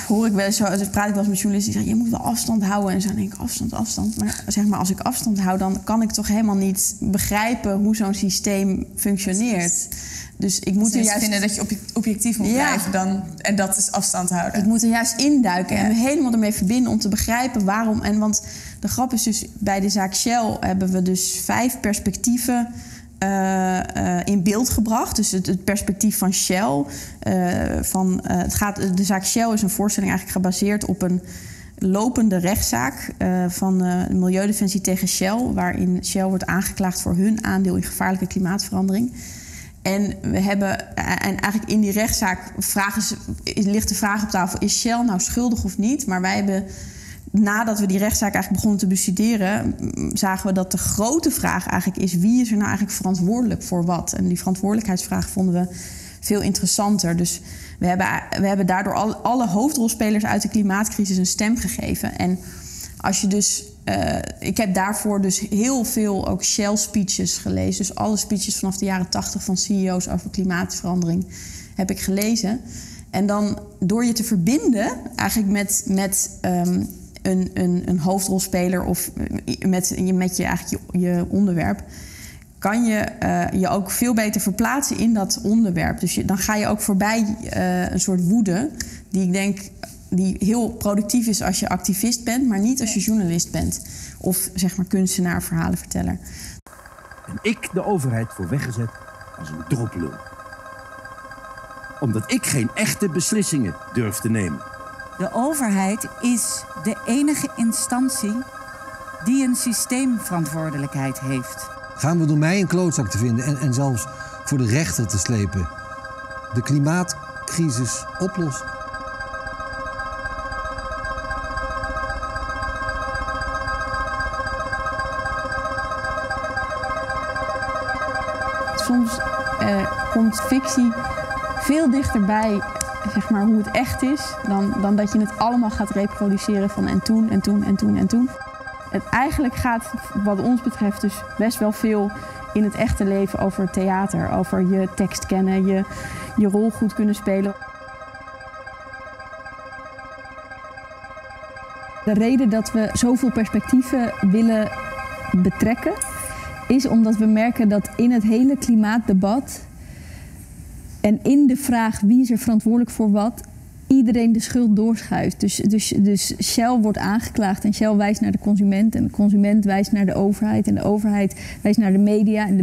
hoor ik wel eens zo, dus praat ik wel eens met journalisten die zeggen, je moet wel afstand houden en zo. Dan denk ik, afstand. Maar zeg maar, als ik afstand hou, dan kan ik toch helemaal niet begrijpen hoe zo'n systeem functioneert. Dus ik moet er juist vinden dat je objectief moet blijven dan, en dat is afstand houden. Ik moet er juist induiken en me helemaal ermee verbinden om te begrijpen waarom. En want de grap is dus, bij de zaak Shell hebben we dus 5 perspectieven in beeld gebracht. Dus het perspectief van Shell. De zaak Shell is een voorstelling eigenlijk gebaseerd op een lopende rechtszaak van Milieudefensie tegen Shell, waarin Shell wordt aangeklaagd voor hun aandeel in gevaarlijke klimaatverandering. En we hebben, en eigenlijk in die rechtszaak ligt de vraag op tafel, is Shell nou schuldig of niet? Maar wij hebben, nadat we die rechtszaak eigenlijk begonnen te bestuderen, zagen we dat de grote vraag eigenlijk is, wie is er nou eigenlijk verantwoordelijk voor wat? En die verantwoordelijkheidsvraag vonden we veel interessanter. Dus we hebben daardoor alle hoofdrolspelers uit de klimaatcrisis een stem gegeven. En als je dus ik heb daarvoor dus heel veel ook Shell-speeches gelezen. Dus alle speeches vanaf de jaren 80 van CEO's over klimaatverandering heb ik gelezen. En dan door je te verbinden eigenlijk met een hoofdrolspeler of met je onderwerp, kan je je ook veel beter verplaatsen in dat onderwerp. Dus dan ga je ook voorbij een soort woede die ik denk die heel productief is als je activist bent, maar niet als je journalist bent. Of zeg maar kunstenaar, verhalenverteller. En ik de overheid voor weggezet als een droplul. Omdat ik geen echte beslissingen durf te nemen. De overheid is de enige instantie die een systeemverantwoordelijkheid heeft. Gaan we door mij een klootzak te vinden en zelfs voor de rechter te slepen, de klimaatcrisis oplossen? Soms komt fictie veel dichterbij, zeg maar, hoe het echt is, dan dat je het allemaal gaat reproduceren van en toen. Het eigenlijk gaat, wat ons betreft, dus best wel veel in het echte leven over theater. Over je tekst kennen, je rol goed kunnen spelen. De reden dat we zoveel perspectieven willen betrekken is omdat we merken dat in het hele klimaatdebat en in de vraag wie is er verantwoordelijk voor wat, iedereen de schuld doorschuift. Dus Shell wordt aangeklaagd en Shell wijst naar de consument en de consument wijst naar de overheid en de overheid wijst naar de media en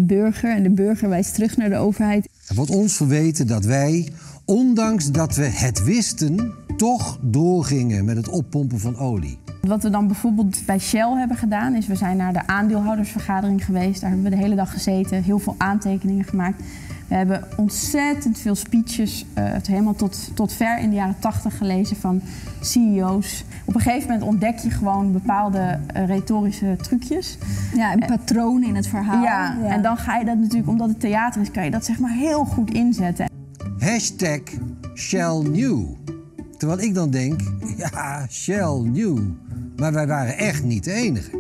de burger wijst terug naar de overheid. Er wordt ons verweten dat wij, ondanks dat we het wisten, toch doorgingen met het oppompen van olie. Wat we dan bijvoorbeeld bij Shell hebben gedaan, is we zijn naar de aandeelhoudersvergadering geweest. Daar hebben we de hele dag gezeten, heel veel aantekeningen gemaakt. We hebben ontzettend veel speeches, helemaal tot ver in de jaren 80 gelezen van CEO's. Op een gegeven moment ontdek je gewoon bepaalde retorische trucjes. Ja, een patroon in het verhaal. Ja, en dan ga je dat natuurlijk, omdat het theater is, kan je dat zeg maar heel goed inzetten. Hashtag Shell New. Terwijl ik dan denk, ja, Shell New. Maar wij waren echt niet de enige.